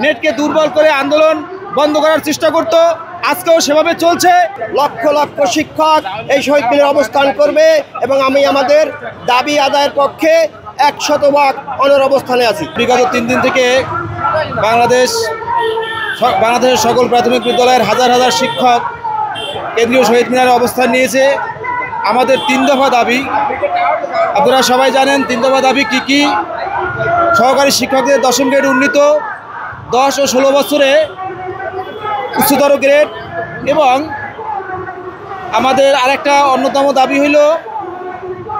নেটকে দুর্বল করে আন্দোলন বন্ধ করার চেষ্টা করত। আজকেও সেভাবে চলছে। লক্ষ লক্ষ শিক্ষক এই শহীদ মিনারে অবস্থান করবে এবং আমি আমাদের দাবি আদায়ের পক্ষে 100% অনর অবস্থানে আছি। বিগত 3 দিন থেকে বাংলাদেশের সকল প্রাথমিক বিদ্যালয়ের হাজার হাজার শিক্ষক কেন্দ্রীয় শহীদ মিনারে অবস্থান নিয়েছে। আমাদের 3 দফা দাবি, আপনারা সবাই জানেন 3 দফা দাবি কি কি। সহকারী শিক্ষকদের 10ম গ্রেড উন্নীত, 10 ও 16 বছরে উচ্চতর গ্রেড, এবং আমাদের আরেকটা অন্যতম দাবি হইল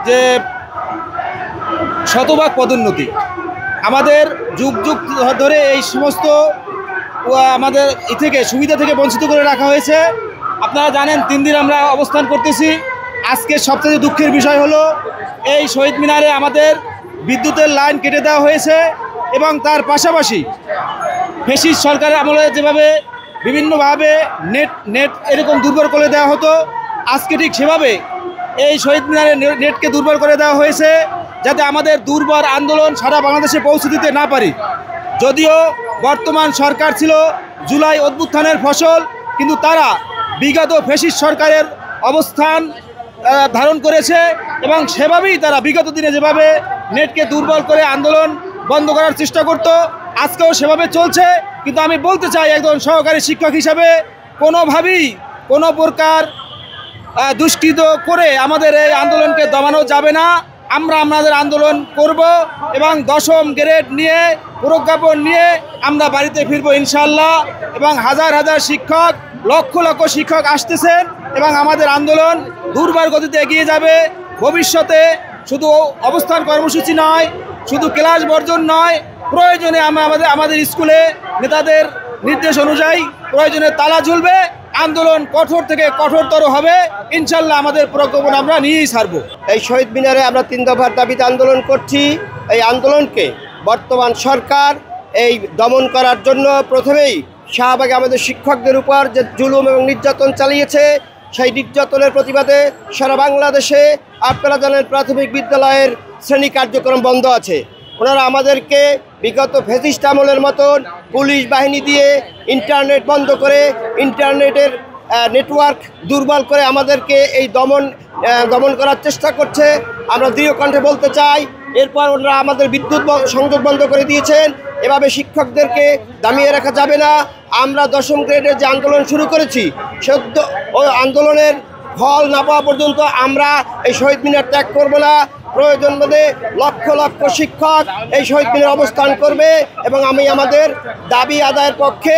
যে শতভাগ পদোন্নতি। আমাদের যুগ যুগ ধরে এই সমস্ত আমাদের সুবিধা থেকে বঞ্চিত করে রাখা হয়েছে। আপনারা জানেন 3 দিন আমরা অবস্থান করতেছি। আজকে সবচেয়ে দুঃখের বিষয় হলো এই শহীদ মিনারে আমাদের বিদ্যুতের লাইন কেটে দেওয়া হয়েছে, এবং তার পাশাপাশি ফ্যাসিস্ট সরকারের আমলে যেভাবে বিভিন্নভাবে নেট এরকম দুর্বল করে দেওয়া হতো, আজকে ঠিক সেভাবে এই শহীদ মিনারে নেটকে দুর্বল করে দেওয়া হয়েছে, যাতে আমাদের দুর্বল আন্দোলন সারা বাংলাদেশে পৌঁছে দিতে না পারি। যদিও বর্তমান সরকার ছিল জুলাই অভ্যুত্থানের ফসল, কিন্তু তারা বিগত ফ্যাসিস্ট সরকারের অবস্থান ধারণ করেছে, এবং সেভাবেই তারা বিগত দিনে যেভাবে নেটকে দুর্বল করে আন্দোলন বন্ধ করার চেষ্টা করত, আজকেও সেভাবে চলছে। কিন্তু আমি বলতে চাই, একজন সহকারী শিক্ষক হিসাবে কোনোভাবেই কোনো প্রকার দুষ্কৃত করে আমাদের এই আন্দোলনকে দমানো যাবে না। আমরা আমাদের আন্দোলন করব, এবং 10ম গ্রেড নিয়ে প্রজ্ঞাপন নিয়ে আমরা বাড়িতে ফিরবো ইনশাআল্লাহ। এবং হাজার হাজার শিক্ষক, লক্ষ লক্ষ শিক্ষক আসতেছেন, এবং আমাদের আন্দোলন দুর্বার গতিতে এগিয়ে যাবে। ভবিষ্যতে শুধু অবস্থান কর্মসূচি নয়, শুধু ক্লাস বর্জন নয়, প্রয়োজনে আমাদের স্কুলে নেতাদের নির্দেশ অনুযায়ী প্রয়োজনে তালা ঝুলবে। আন্দোলন কঠোর থেকে কঠোরতর হবে ইনশাল্লাহ। আমাদের প্রজ্ঞাপন আমরা নিয়েই ছাড়বো। এই শহীদ মিনারে আমরা 3 দফার দাবিতে আন্দোলন করছি। এই আন্দোলনকে বর্তমান সরকার এই দমন করার জন্য প্রথমেই শাহবাগে আমাদের শিক্ষকদের উপর যে জুলুম এবং নির্যাতন চালিয়েছে, সেই নির্যাতনের প্রতিবাদে সারা বাংলাদেশে আপনারা জানেন প্রাথমিক বিদ্যালয়ের শ্রেণী কার্যক্রম বন্ধ আছে। ওনারা আমাদেরকে বিগত ফ্যাসিস্ট আমলের মতন পুলিশ বাহিনী দিয়ে ইন্টারনেট বন্ধ করে, ইন্টারনেটের নেটওয়ার্ক দুর্বল করে আমাদেরকে এই দমন করার চেষ্টা করছে। আমরা দৃঢ় কণ্ঠে বলতে চাই, এরপর ওনারা আমাদের বিদ্যুৎ সংযোগ বন্ধ করে দিয়েছেন। এভাবে শিক্ষকদেরকে দামিয়ে রাখা যাবে না। আমরা 10ম গ্রেডের যে আন্দোলন শুরু করেছি, ওই আন্দোলনের ফল না পাওয়া পর্যন্ত আমরা এই শহীদ মিনার ত্যাগ করব না। প্রয়োজন বোধে লক্ষ লক্ষ শিক্ষক এই শহীদ মিনারে অবস্থান করবে, এবং আমি আমাদের দাবি আদায়ের পক্ষে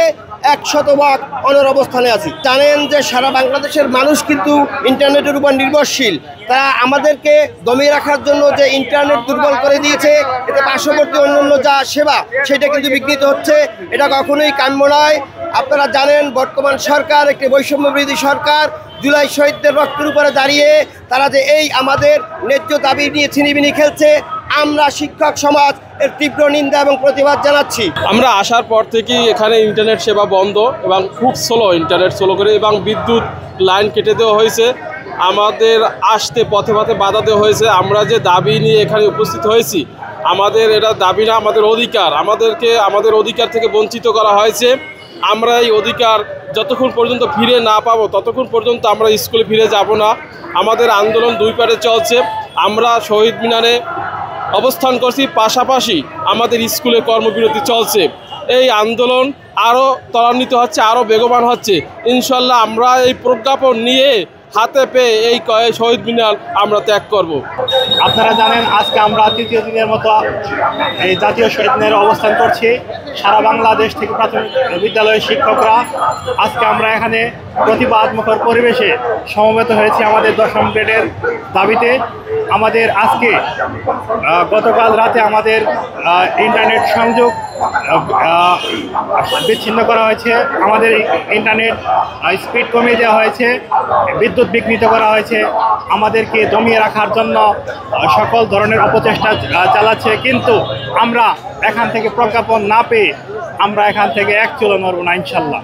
100% অনর অবস্থানে আছি। জানেন যে সারা বাংলাদেশের মানুষ কিন্তু ইন্টারনেটের উপর নির্ভরশীল। তারা আমাদেরকে দমিয়ে রাখার জন্য যে ইন্টারনেট দুর্বল করে দিয়েছে, এতে পার্শ্ববর্তী অন্যান্য যা সেবা সেটা কিন্তু বিঘ্নিত হচ্ছে। এটা কখনোই কাম্য নয়। আপনারা জানেন বর্তমান সরকার একটি বৈষম্যবিরোধী সরকার। জুলাই শহীদদের রক্তের উপরে দাঁড়িয়ে তারা যে এই আমাদের ন্যায্য দাবি নিয়ে ছিনিমিনি খেলছে, আমরা শিক্ষক সমাজ এর তীব্র নিন্দা এবং প্রতিবাদ জানাচ্ছি। আমরা আসার পর থেকেই এখানে ইন্টারনেট সেবা বন্ধ, এবং খুব ইন্টারনেট স্লো করে, এবং বিদ্যুৎ লাইন কেটে দেওয়া হয়েছে। আমাদের আসতে পথে পথে বাধা দেওয়া হয়েছে। আমরা যে দাবি নিয়ে এখানে উপস্থিত হয়েছি, আমাদের এটা দাবি না, আমাদের অধিকার। আমাদের অধিকার থেকে বঞ্চিত করা হয়েছে। আমরা এই অধিকার যতক্ষণ পর্যন্ত ফিরে না পাবো, ততক্ষণ পর্যন্ত আমরা স্কুলে ফিরে যাব না। আমাদের আন্দোলন 2 পারে চলছে। আমরা শহীদ মিনারে অবস্থান করছি, পাশাপাশি আমাদের স্কুলে কর্মবিরতি চলছে। এই আন্দোলন আরও ত্বরান্বিত হচ্ছে, আরও বেগবান হচ্ছে। ইনশাল্লাহ আমরা এই প্রজ্ঞাপন নিয়ে হাতে পেয়ে এই শহীদ মিনার আমরা ত্যাগ করব। আপনারা জানেন আজকে আমরা 3য় দিনের মতো এই জাতীয় শহীদ মিনারে অবস্থান করছি। সারা বাংলাদেশ থেকে প্রাথমিক বিদ্যালয়ের শিক্ষকরা আজকে আমরা এখানে প্রতিবাদমুখর পরিবেশে সমবেত হয়েছি আমাদের 10ম গ্রেডের দাবিতে। আমাদের আজকে গতকাল রাতে আমাদের ইন্টারনেট সংযোগ বিচ্ছিন্ন করা হয়েছে, আমাদের ইন্টারনেট স্পিড কমিয়ে দেওয়া হয়েছে, বিদ্যুৎ বিঘ্নিত করা হয়েছে। আমাদেরকে দমিয়ে রাখার জন্য সকল ধরনের অপচেষ্টা চালাচ্ছে, কিন্তু আমরা এখান থেকে প্রজ্ঞাপন না পেয়ে আমরা এখান থেকে এক চুলো নড়ব না ইনশাল্লাহ।